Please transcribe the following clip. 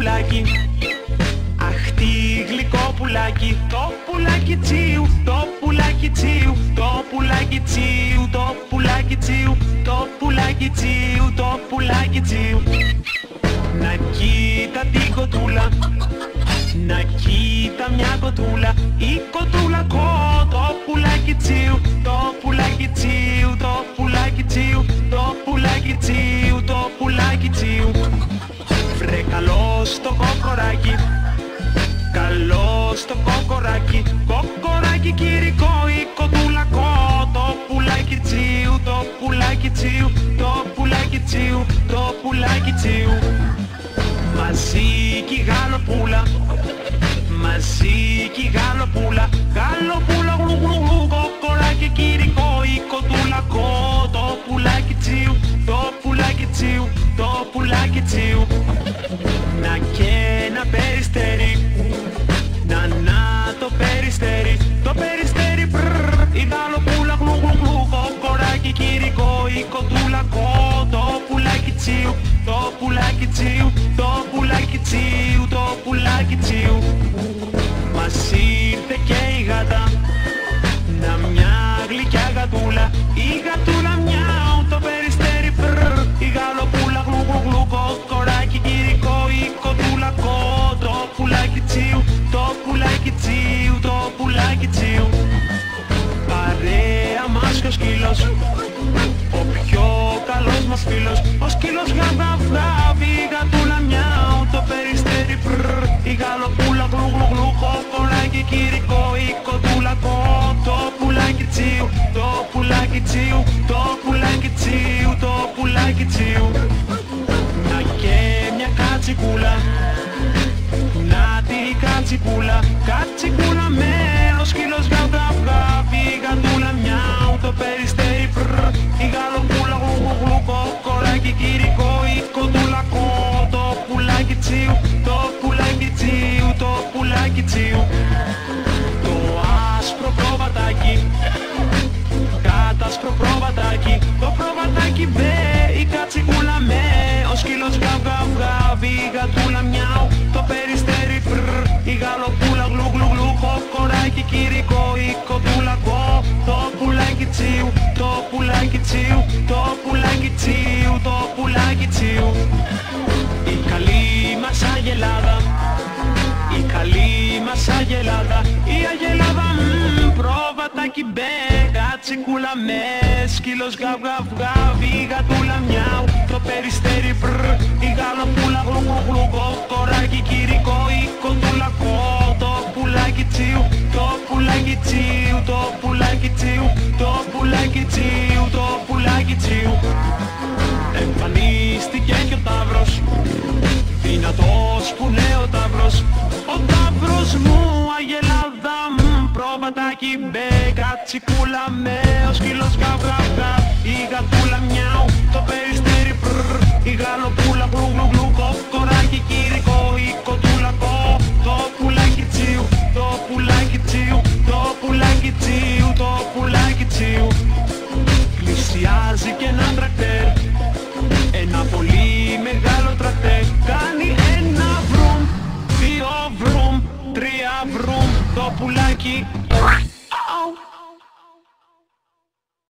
πουλάκι. Αχ τι γλυκό πουλάκι, το πουλάκι τσίου, το πουλάκι τσίου, το πουλάκι τσίου, το πουλάκι τσίου, το πουλάκι τσίου, το πουλάκι τσίου. Να κοίτα την κοτούλα, να κοίτα μια κοτούλα, η κοτούλα το πουλάκι τσίου, το πουλάκι τσίου, το πουλάκι τσίου, το πουλάκι τσίου, το πουλάκι τσίου. Βρε καλώς το κοκοράκι, καλώς το κοκοράκι, κοκοράκι κυρικό, η κοτούλα το πουλάκι τσίου, το πουλάκι τσίου, το πουλάκι τσίου, το πουλάκι τσίου. Μαζί κι η γαλοπούλα, μαζί κι η γαλοπούλα, γαλοπούλα γλου γλου γλου, κοκοράκι κυρικό, η κοτούλα το πουλάκι τσίου, το πουλάκι τσίου, το πουλάκι τσίου. Να και ένα περιστέρι, να το περιστέρι, το περιστέρι πρρρρ, η γαλοπούλα γλου γλου γλου, κοκοράκι κυρικό, η κοτούλα το πουλάκι τσίου, το πουλάκι τσίου, το πουλάκι τσίου, το πουλάκι τσίου. Μας ήρθε και η γάτα, να μια γλυκιά γατούλα, η γατούλα μιαου, το περιστέρι πρρρρ, η γαλοπούλα γλου γλου γλου, κοκοράκι κυρικό, η κοτούλα το πουλάκι τσίου, το πουλάκι τσίου, το πουλάκι τσίου. Παρέα μας και ο σκύλος, ο πιο καλός μας φίλος, ο σκύλος γαβγαβγαβ, η γατούλα μιαου, το περιστέρι πρρρ, η γαλοπούλα γλου γλου γλου, κοκοράκι κυρικό, η κοτούλα το πουλάκι τσίου, το πουλάκι τσίου, το πουλάκι τσίου, το πουλάκι τσίου. Να και μια κατσικούλα, να τη κατσικούλα, κατσικούλα με ο σκύλος γαβγαβγαβ, η γατούλα μιαου, το περιστέρι πρρρ, η γαλοπούλα γλου γλου γλου, κοκοράκι κυρικό, η κοτούλα το πουλάκι τσίου, το πουλάκι τσίου, το πουλάκι τσίου. Το άσπρο προβατάκι, κάτασπρο προβατάκι, το προβατάκι μπε, η κατσικούλα με ο σκύλος γαβγαβγαβ, η γατούλα μιαου, το περιστέρι πρρρ, η γαλοπούλα γλου γλου γλου, κοκοράκι κυρικό, η κοτούλα το πουλάκι τσίου, το πουλάκι τσίου, το πουλάκι τσίου, το πουλάκι τσίου. Η καλή μας αγελάδα, η καλή μας αγελάδα, η αγελάδα προβατάκι μπε, κατσικούλα με, σκύλος γαβγαβγαβ, η γατούλα μιαου, το περιστέρι πρρρ, η γαλοπούλα γλου γλου γλου, κοκοράκι κυρικό, η κοτούλα το πουλάκι τσίου, το πουλάκι τσίου, το πουλάκι τσίου, το πουλάκι τσίου, το πουλάκι τσίου. Εμφανίστηκε και ο ταύρος, δυνατός που είναι ο ταύρος, ο ταύρος μου, αγελάδα μου, προβατάκι μπε, κατσικούλα με, ο σκύλος γαβγαβγαβ, η γατούλα μιαου, το περιστέρι πρρρ, η γαλοπούλα γλου γλου γλου, κοκοράκι κυρικό, η κοτούλα το πουλάκι τσίου, το πουλάκι τσίου, το πουλάκι τσίου, το πουλάκι τσίου. Πλησιάζει και ένα τρακτέρ, ένα πολύ μεγάλο τρακτέρ, κάνει ένα βρουμ, δύο βρουμ, τρία βρουμ, το πουλάκι